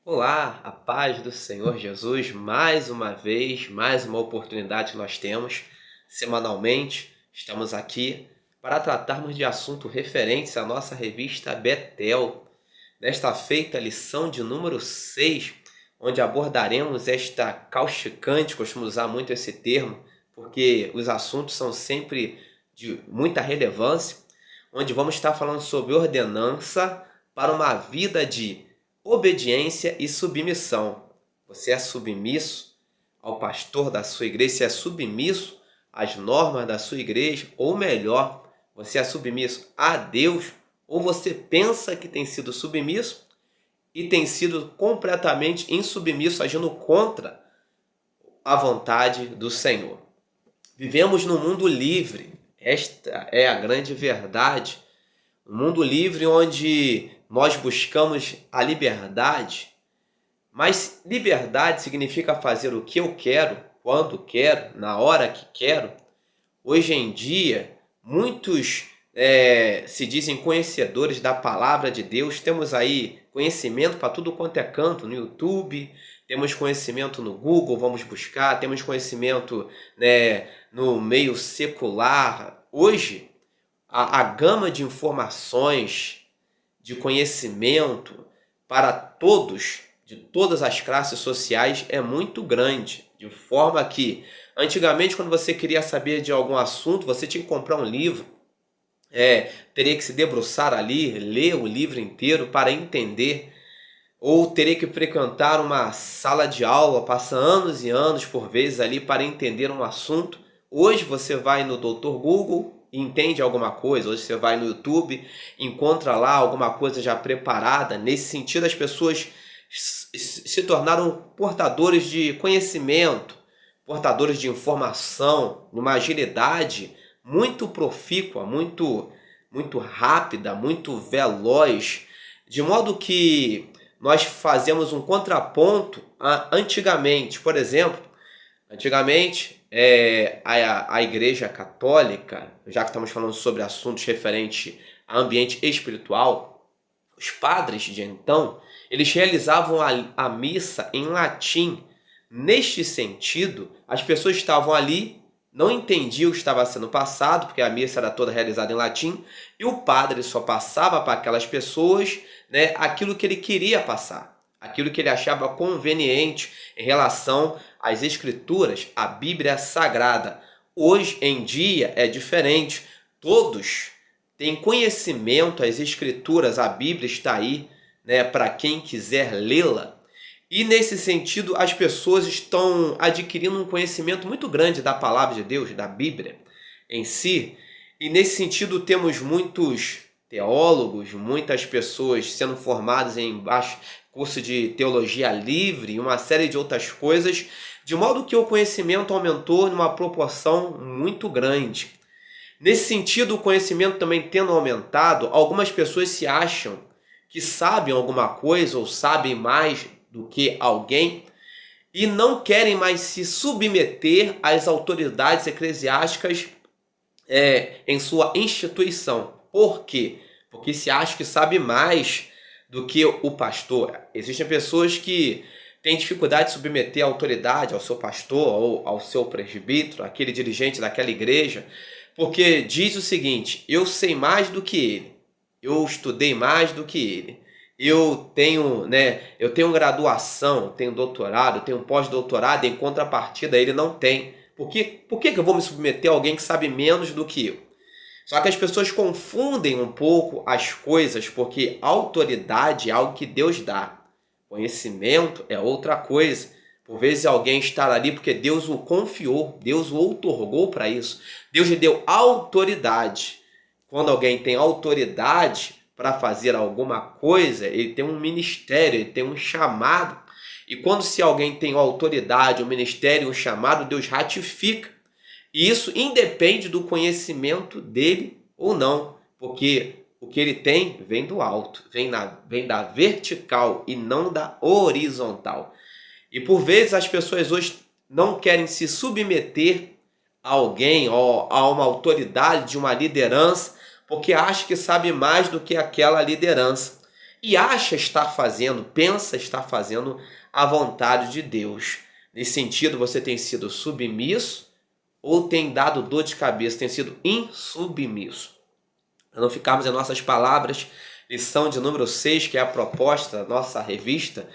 Olá, a paz do Senhor Jesus, mais uma vez, mais uma oportunidade que nós temos semanalmente. Estamos aqui para tratarmos de assuntos referentes à nossa revista Betel. Nesta feita, lição de número 6, onde abordaremos esta causticante, costumo usar muito esse termo, porque os assuntos são sempre de muita relevância, onde vamos estar falando sobre ordenança para uma vida de obediência e submissão. Você é submisso ao pastor da sua igreja, você é submisso às normas da sua igreja, ou melhor, você é submisso a Deus, ou você pensa que tem sido submisso e tem sido completamente insubmisso, agindo contra a vontade do Senhor. Vivemos num mundo livre, esta é a grande verdade. Um mundo livre onde nós buscamos a liberdade, mas liberdade significa fazer o que eu quero, quando quero, na hora que quero. Hoje em dia, muitos se dizem conhecedores da palavra de Deus. Temos aí conhecimento para tudo quanto é canto, no YouTube, temos conhecimento no Google, vamos buscar, temos conhecimento, no meio secular. Hoje, a gama de informações, de conhecimento para todos, de todas as classes sociais, é muito grande. De forma que, antigamente, quando você queria saber de algum assunto, você tinha que comprar um livro, teria que se debruçar ali, ler o livro inteiro para entender, ou teria que frequentar uma sala de aula, passar anos e anos por vezes ali para entender um assunto. Hoje você vai no Dr. Google e entende alguma coisa. Hoje você vai no YouTube, encontra lá alguma coisa já preparada. Nesse sentido, as pessoas se tornaram portadores de conhecimento, portadores de informação, numa agilidade muito profícua, muito rápida, muito veloz, de modo que nós fazemos um contraponto antigamente. Por exemplo, antigamente a Igreja Católica, já que estamos falando sobre assuntos referentes a ambiente espiritual, os padres de então, eles realizavam a missa em latim. Neste sentido, as pessoas estavam ali, não entendiam o que estava sendo passado, porque a missa era toda realizada em latim, e o padre só passava para aquelas pessoas, aquilo que ele queria passar, aquilo que ele achava conveniente em relação às escrituras, à Bíblia Sagrada. Hoje em dia é diferente. Todos têm conhecimento, as escrituras, a Bíblia está aí, para quem quiser lê-la. E nesse sentido, as pessoas estão adquirindo um conhecimento muito grande da palavra de Deus, da Bíblia em si. E nesse sentido, temos muitos teólogos, muitas pessoas sendo formadas em curso de teologia livre e uma série de outras coisas, de modo que o conhecimento aumentou numa proporção muito grande. Nesse sentido, o conhecimento também tendo aumentado, algumas pessoas se acham que sabem alguma coisa ou sabem mais do que alguém e não querem mais se submeter às autoridades eclesiásticas em sua instituição. Por quê? Porque se acha que sabe mais do que o pastor. Existem pessoas que têm dificuldade de submeter a autoridade ao seu pastor ou ao seu presbítero, aquele dirigente daquela igreja, porque diz o seguinte: eu sei mais do que ele, eu estudei mais do que ele, eu tenho graduação, tenho doutorado, tenho pós-doutorado, em contrapartida ele não tem. Por que eu vou me submeter a alguém que sabe menos do que eu? Só que as pessoas confundem um pouco as coisas, porque autoridade é algo que Deus dá. Conhecimento é outra coisa. Por vezes alguém está ali porque Deus o confiou, Deus o outorgou para isso. Deus lhe deu autoridade. Quando alguém tem autoridade para fazer alguma coisa, ele tem um ministério, ele tem um chamado. E quando se alguém tem autoridade, um ministério, um chamado, Deus ratifica. E isso independe do conhecimento dele ou não, porque o que ele tem vem do alto, vem da vertical e não da horizontal. E por vezes as pessoas hoje não querem se submeter a alguém ou a uma autoridade de uma liderança, porque acham que sabe mais do que aquela liderança. e acha estar fazendo, pensa estar fazendo a vontade de Deus. Nesse sentido, você tem sido submisso ou tem dado dor de cabeça, tem sido insubmisso? Para não ficarmos em nossas palavras, lição de número 6, que é a proposta da nossa revista,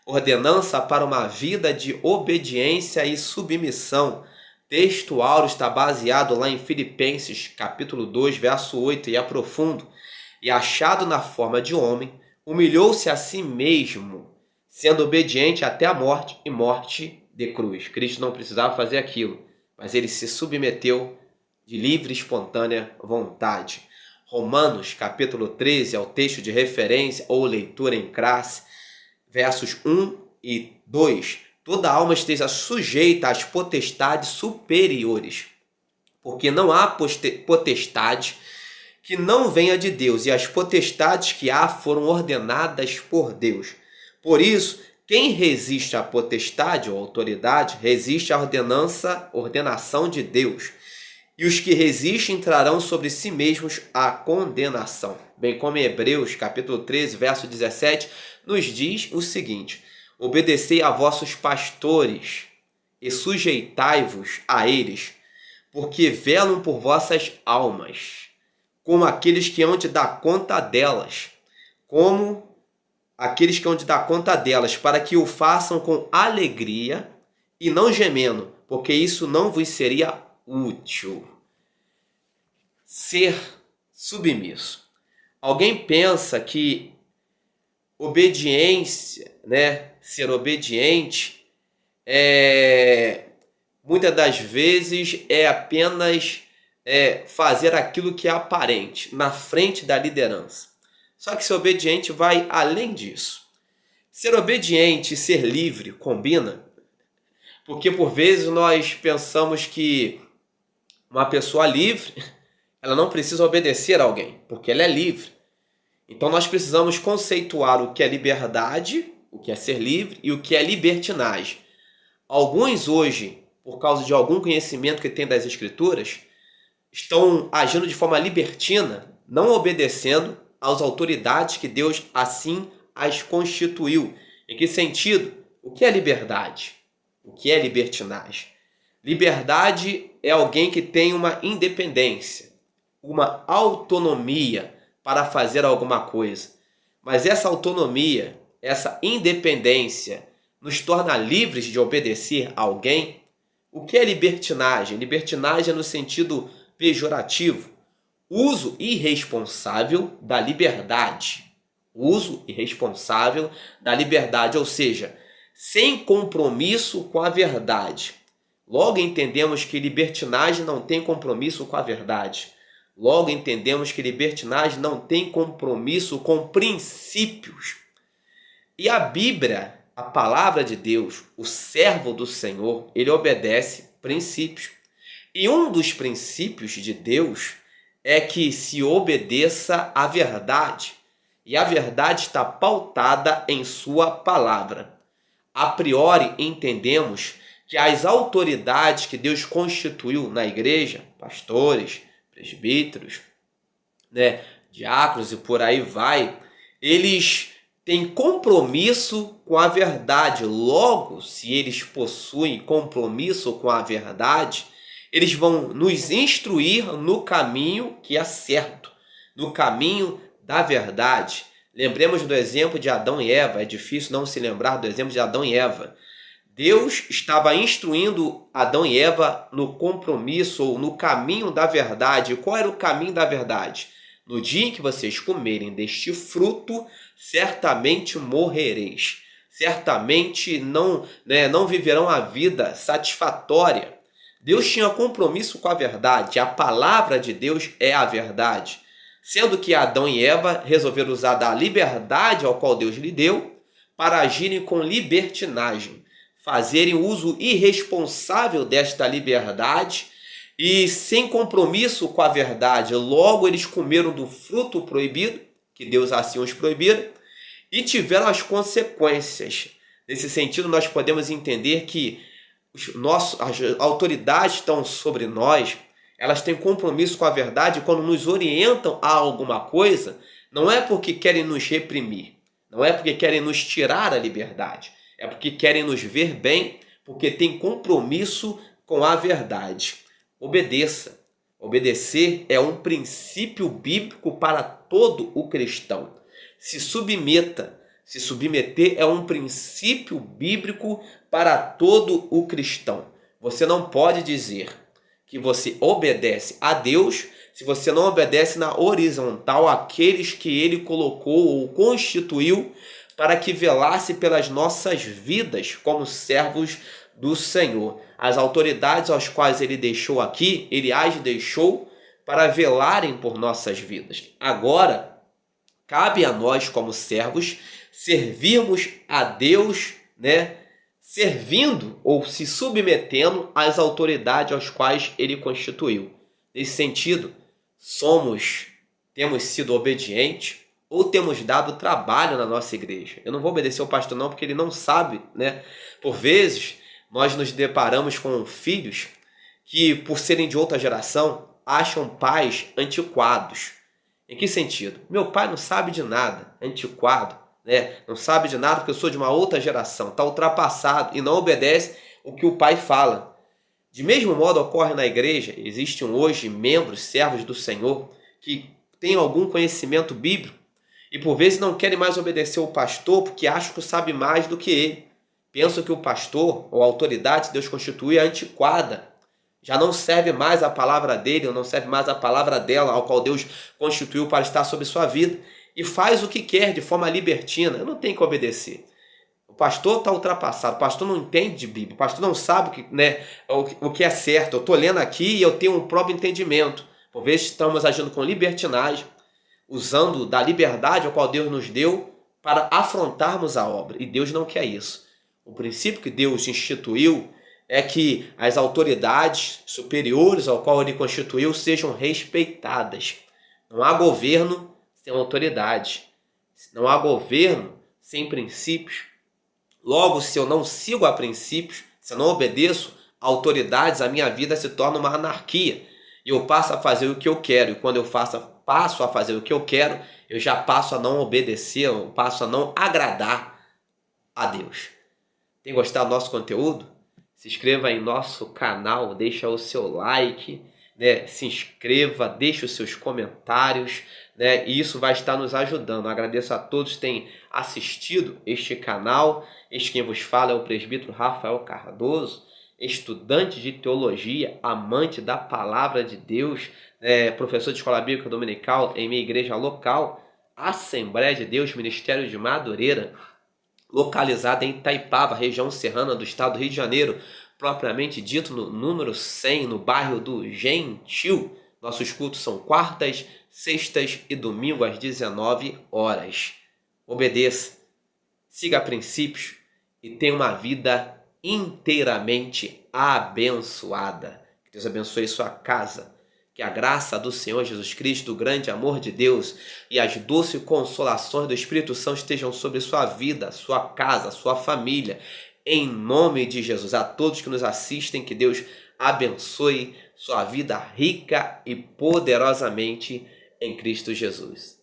ordenança para uma vida de obediência e submissão. Texto áureo está baseado lá em Filipenses, capítulo 2, verso 8, e aprofundo. E achado na forma de homem, humilhou-se a si mesmo, sendo obediente até a morte e morte de cruz. Cristo não precisava fazer aquilo, mas ele se submeteu de livre e espontânea vontade. Romanos, capítulo 13, é o texto de referência ou leitura em classe, versos 1 e 2. Toda alma esteja sujeita às potestades superiores, porque não há potestade que não venha de Deus, e as potestades que há foram ordenadas por Deus. Por isso, quem resiste à potestade ou autoridade, resiste à ordenação de Deus. E os que resistem trarão sobre si mesmos a condenação. Bem como em Hebreus, capítulo 13, verso 17, nos diz o seguinte: obedecei a vossos pastores e sujeitai-vos a eles, porque velam por vossas almas, como aqueles que hão de dar conta delas, para que o façam com alegria e não gemendo, porque isso não vos seria útil. Ser submisso. Alguém pensa que obediência, ser obediente, muitas das vezes é apenas fazer aquilo que é aparente, na frente da liderança. Só que ser obediente vai além disso. Ser obediente e ser livre combina, porque por vezes nós pensamos que uma pessoa livre, ela não precisa obedecer a alguém, porque ela é livre. Então nós precisamos conceituar o que é liberdade, o que é ser livre e o que é libertinagem. Alguns hoje, por causa de algum conhecimento que tem das Escrituras, estão agindo de forma libertina, não obedecendo às autoridades que Deus assim as constituiu. Em que sentido? O que é liberdade? O que é libertinagem? Liberdade é alguém que tem uma independência, uma autonomia para fazer alguma coisa. Mas essa autonomia, essa independência, nos torna livres de obedecer a alguém? O que é libertinagem? Libertinagem é no sentido pejorativo. Uso irresponsável da liberdade. Uso irresponsável da liberdade, ou seja, sem compromisso com a verdade. Logo entendemos que libertinagem não tem compromisso com a verdade. Logo entendemos que libertinagem não tem compromisso com princípios. E a Bíblia, a palavra de Deus, o servo do Senhor, ele obedece princípios. E um dos princípios de Deus é que se obedeça à verdade. E a verdade está pautada em sua palavra. A priori entendemos que as autoridades que Deus constituiu na igreja, pastores, presbíteros, diáconos e por aí vai, eles têm compromisso com a verdade. Logo, se eles possuem compromisso com a verdade, eles vão nos instruir no caminho que é certo, no caminho da verdade. Lembremos do exemplo de Adão e Eva. É difícil não se lembrar do exemplo de Adão e Eva. Deus estava instruindo Adão e Eva no compromisso ou no caminho da verdade. Qual era o caminho da verdade? No dia em que vocês comerem deste fruto, certamente morrereis. Certamente não viverão a vida satisfatória. Deus tinha compromisso com a verdade. A palavra de Deus é a verdade. Sendo que Adão e Eva resolveram usar da liberdade ao qual Deus lhe deu para agirem com libertinagem, fazerem uso irresponsável desta liberdade e sem compromisso com a verdade. Logo, eles comeram do fruto proibido, que Deus assim os proibiu, e tiveram as consequências. Nesse sentido, nós podemos entender que as autoridades estão sobre nós, elas têm compromisso com a verdade quando nos orientam a alguma coisa, não é porque querem nos reprimir, Não é porque querem nos tirar a liberdade, é porque querem nos ver bem, porque tem compromisso com a verdade. Obedeça. Obedecer é um princípio bíblico para todo o cristão. Se submeta. Se submeter é um princípio bíblico para todo o cristão. Você não pode dizer que você obedece a Deus se você não obedece na horizontal àqueles que Ele colocou ou constituiu para que velasse pelas nossas vidas como servos do Senhor. As autoridades aos quais Ele deixou aqui, Ele as deixou para velarem por nossas vidas. Agora, cabe a nós como servos servirmos a Deus, servindo ou se submetendo às autoridades aos quais Ele constituiu. Nesse sentido, temos sido obedientes ou temos dado trabalho na nossa igreja. Eu não vou obedecer ao pastor não, porque ele não sabe, Por vezes, nós nos deparamos com filhos que, por serem de outra geração, acham pais antiquados. Em que sentido? Meu pai não sabe de nada, antiquado, não sabe de nada porque eu sou de uma outra geração, está ultrapassado e não obedece o que o pai fala. De mesmo modo ocorre na igreja, existem hoje membros, servos do Senhor, que têm algum conhecimento bíblico e por vezes não querem mais obedecer o pastor porque acham que sabe mais do que ele. Pensam que o pastor ou a autoridade que Deus constitui é antiquada. Já não serve mais a palavra dele, ou não serve mais a palavra dela, ao qual Deus constituiu para estar sobre sua vida. E faz o que quer de forma libertina. Eu não tenho que obedecer. O pastor está ultrapassado, o pastor não entende de Bíblia, o pastor não sabe o que é certo. Eu estou lendo aqui e eu tenho um próprio entendimento. Por vezes estamos agindo com libertinagem, usando da liberdade a qual Deus nos deu para afrontarmos a obra. E Deus não quer isso. O princípio que Deus instituiu é que as autoridades superiores ao qual Ele constituiu sejam respeitadas. Não há governo sem autoridade. Não há governo sem princípios. Logo, se eu não sigo a princípios, se eu não obedeço a autoridades, a minha vida se torna uma anarquia. E eu passo a fazer o que eu quero. E quando eu passo a fazer o que eu quero, eu já passo a não obedecer, eu passo a não agradar a Deus. Tem gostado do nosso conteúdo? Se inscreva em nosso canal, deixa o seu like, se inscreva, deixe os seus comentários, e isso vai estar nos ajudando. Agradeço a todos que têm assistido este canal. Este quem vos fala é o presbítero Rafael Cardoso, estudante de teologia, amante da palavra de Deus, professor de escola bíblica dominical em minha igreja local, Assembleia de Deus, Ministério de Madureira, localizada em Itaipava, região serrana do estado do Rio de Janeiro, propriamente dito no número 100, no bairro do Gentil. Nossos cultos são quartas, sextas e domingo às 19 horas. Obedeça, siga princípios e tenha uma vida inteiramente abençoada. Que Deus abençoe sua casa. Que a graça do Senhor Jesus Cristo, o grande amor de Deus e as doces consolações do Espírito Santo estejam sobre sua vida, sua casa, sua família. Em nome de Jesus. A todos que nos assistem, que Deus abençoe sua vida rica e poderosamente em Cristo Jesus.